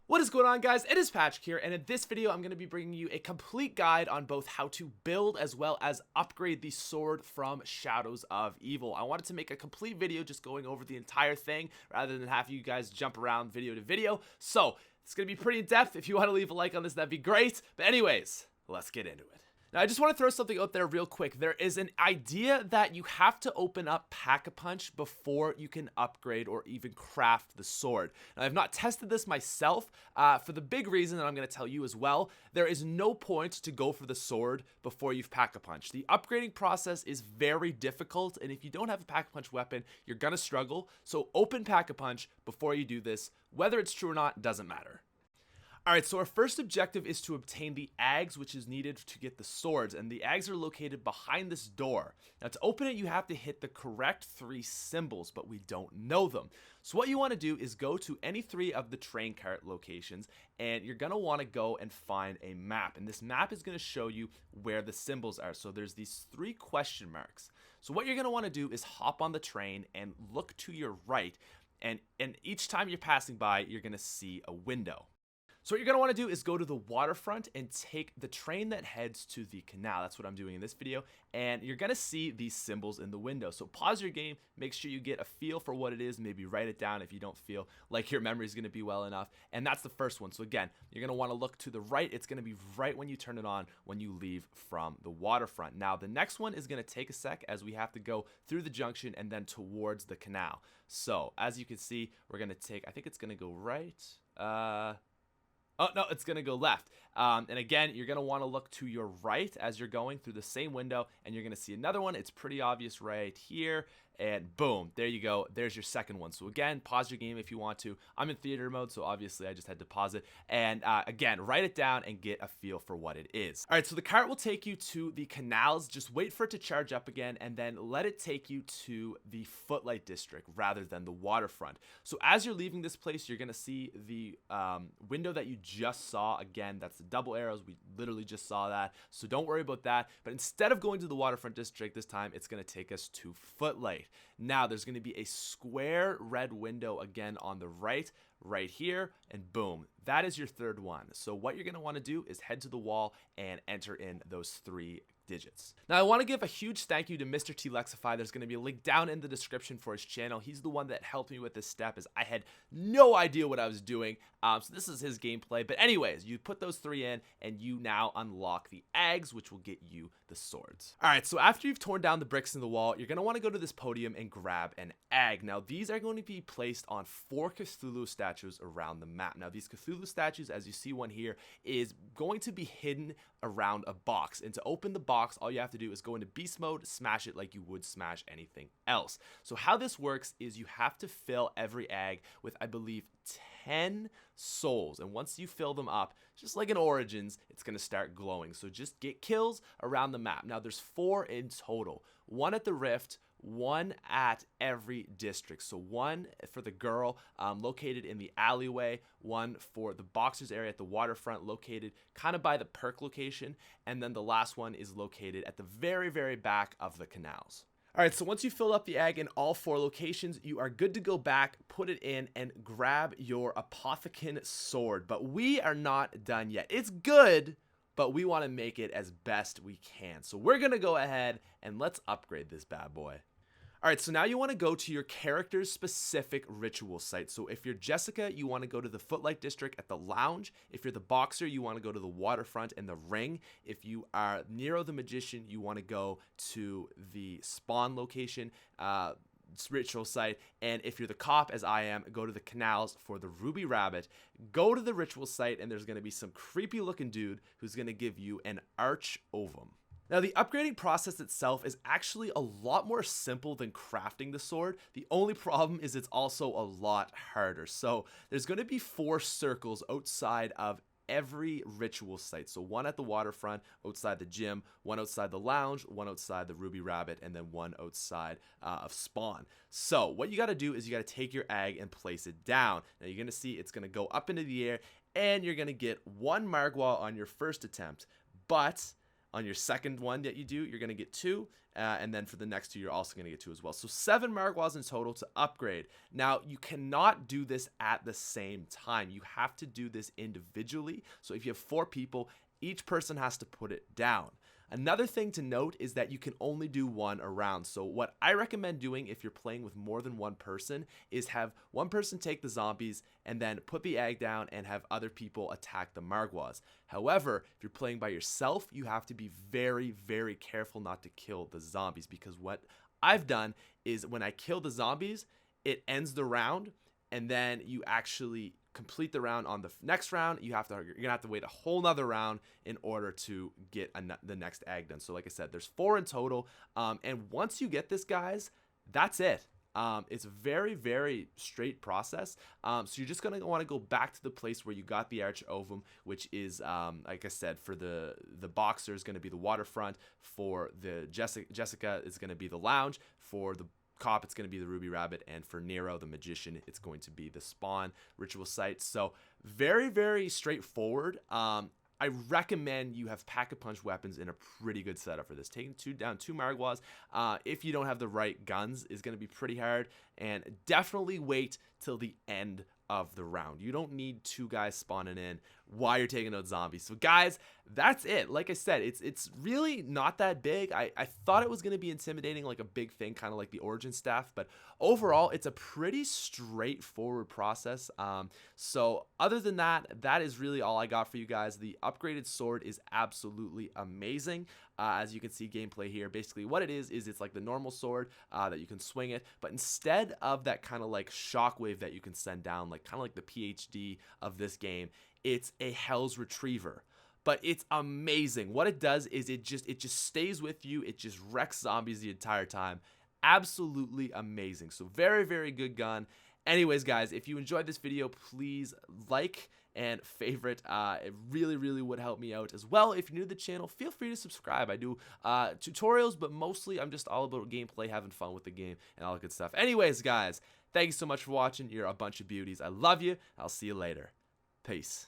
What is going on, guys? It is Patrick here, and in this video I'm going to be bringing you a complete guide on both how to build as well as upgrade the sword from Shadows of Evil. I wanted to make a complete video just going over the entire thing rather than have you guys jump around video to video, so it's going to be pretty in depth. If you want to leave a like on this, that'd be great. But anyways, let's get into it. Now, I just want to throw something out there real quick. There is an idea that you have to open up Pack-a-Punch before you can upgrade or even craft the sword. Now, I've not tested this myself for the big reason that I'm going to tell you as well. There is no point to go for the sword before you've Pack-a-Punch. The upgrading process is very difficult, and if you don't have a Pack-a-Punch weapon, you're going to struggle. So open Pack-a-Punch before you do this. Whether it's true or not doesn't matter. Alright, so our first objective is to obtain the Ags, which is needed to get the swords, and the Ags are located behind this door. Now, to open it, you have to hit the correct 3 symbols, but we don't know them. So what you want to do is go to any 3 of the train cart locations, and you're going to want to go and find a map, and this map is going to show you where the symbols are. So there's these 3 question marks. So what you're going to want to do is hop on the train and look to your right, and each time you're passing by, you're going to see a window. So what you're going to want to do is go to the waterfront and take the train that heads to the canal. That's what I'm doing in this video. And you're going to see these symbols in the window. So pause your game, make sure you get a feel for what it is, maybe write it down if you don't feel like your memory is going to be well enough. And that's the first one. So again, you're going to want to look to the right. It's going to be right when you turn it on when you leave from the waterfront. Now, the next one is going to take a sec as we have to go through the junction and then towards the canal. So as you can see, we're going to take, I think it's going to go right. Oh, no, it's going to go left. And again, you're going to want to look to your right as you're going through the same window, and you're going to see another one. It's pretty obvious right here. And boom, there you go. There's your second one. So again, pause your game if you want to. I'm in theater mode, so obviously I just had to pause it. And again, write it down and get a feel for what it is. All right, so the cart will take you to the canals. Just wait for it to charge up again, and then let it take you to the Footlight District rather than the waterfront. So as you're leaving this place, you're going to see the window that you just saw. Again, that's the double arrows. We literally just saw that, so don't worry about that. But instead of going to the waterfront district this time, it's going to take us to Footlight. Now there's going to be a square red window again on the right here, and boom, that is your third one. So what you're going to want to do is head to the wall and enter in those 3 digits. Now I want to give a huge thank you to Mr. T Lexify. There's going to be a link down in the description for his channel. He's the one that helped me with this step, as I had no idea what I was doing. So this is his gameplay. But anyways, you put those 3 in and you now unlock the Ags, which will get you the swords. All right, so after you've torn down the bricks in the wall, you're going to want to go to this podium and grab an Ag. Now these are going to be placed on 4 Cthulhu statues around the map. Now these Cthulhu statues, as you see one here, is going to be hidden around a box, and to open the box, all you have to do is go into beast mode, smash it like you would smash anything else. So how this works is you have to fill every Ag with, I believe, 10 souls, and once you fill them up, just like in Origins, it's going to start glowing. So just get kills around the map. Now there's 4 in total, 1 at the Rift, 1 at every district. So 1 for the girl located in the alleyway, 1 for the boxers area at the waterfront located kind of by the perk location, and then the last one is located at the very, very back of the canals. Alright, so once you fill up the Ag in all 4 locations, you are good to go back, put it in, and grab your Apothecary sword. But we are not done yet. It's good, but we want to make it as best we can. So we're going to go ahead and let's upgrade this bad boy. Alright, so now you want to go to your character's specific ritual site. So if you're Jessica, you want to go to the Footlight District at the lounge. If you're the boxer, you want to go to the waterfront and the ring. If you are Nero the Magician, you want to go to the spawn location, ritual site. And if you're the cop, as I am, go to the canals for the Ruby Rabbit. Go to the ritual site, and there's going to be some creepy looking dude who's going to give you an arch ovum. Now, the upgrading process itself is actually a lot more simple than crafting the sword. The only problem is it's also a lot harder. So there's going to be 4 circles outside of every ritual site. So 1 at the waterfront, outside the gym, 1 outside the lounge, 1 outside the Ruby Rabbit, and then 1 outside of spawn. So what you got to do is you got to take your Ag and place it down. Now you're going to see it's going to go up into the air, and you're going to get 1 Margwa on your first attempt. But On your second one that you do, you're going to get 2. And then for the next 2, you're also going to get 2 as well. So 7 Margwas in total to upgrade. Now, you cannot do this at the same time. You have to do this individually. So if you have 4 people, each person has to put it down. Another thing to note is that you can only do 1 a round. So what I recommend doing if you're playing with more than 1 person is have 1 person take the zombies and then put the egg down and have other people attack the Margwas. However, if you're playing by yourself, you have to be very, very careful not to kill the zombies, because what I've done is when I kill the zombies, it ends the round, and then you actually complete the round on the next round. You're gonna have to wait a whole nother round in order to get the next egg done. So like I said, there's 4 in total, and once you get this, guys, that's it. It's a very, very straight process. So you're just gonna want to go back to the place where you got the arch ovum, which is like I said, for the boxer is going to be the waterfront, for the Jessica is going to be the lounge, for the cop it's going to be the ruby rabbit, and for Nero the magician it's going to be the spawn ritual site. So very, very straightforward. I recommend you have pack-a-punch weapons in a pretty good setup for this. Taking down 2 Margwas, if you don't have the right guns, is going to be pretty hard. And definitely wait till the end of the round. You don't need 2 guys spawning in while you're taking out zombies. So guys, that's it. Like I said, it's really not that big. I thought it was going to be intimidating, like a big thing, kind of like the origin staff, but overall it's a pretty straightforward process. So other than that, that is really all I got for you guys. The upgraded sword is absolutely amazing. As you can see gameplay here, basically what it is it's like the normal sword that you can swing it, but instead of that kind of like shockwave that you can send down, like kind of like the PhD of this game, it's a Hell's Retriever. But it's amazing. What it does is it just stays with you. It just wrecks zombies the entire time. Absolutely amazing. So very, very good gun. Anyways, guys, if you enjoyed this video, please like and favorite. It really, really would help me out as well. If you're new to the channel, feel free to subscribe. I do tutorials, but mostly I'm just all about gameplay, having fun with the game, and all that good stuff. Anyways, guys, thank you so much for watching. You're a bunch of beauties. I love you. I'll see you later. Peace.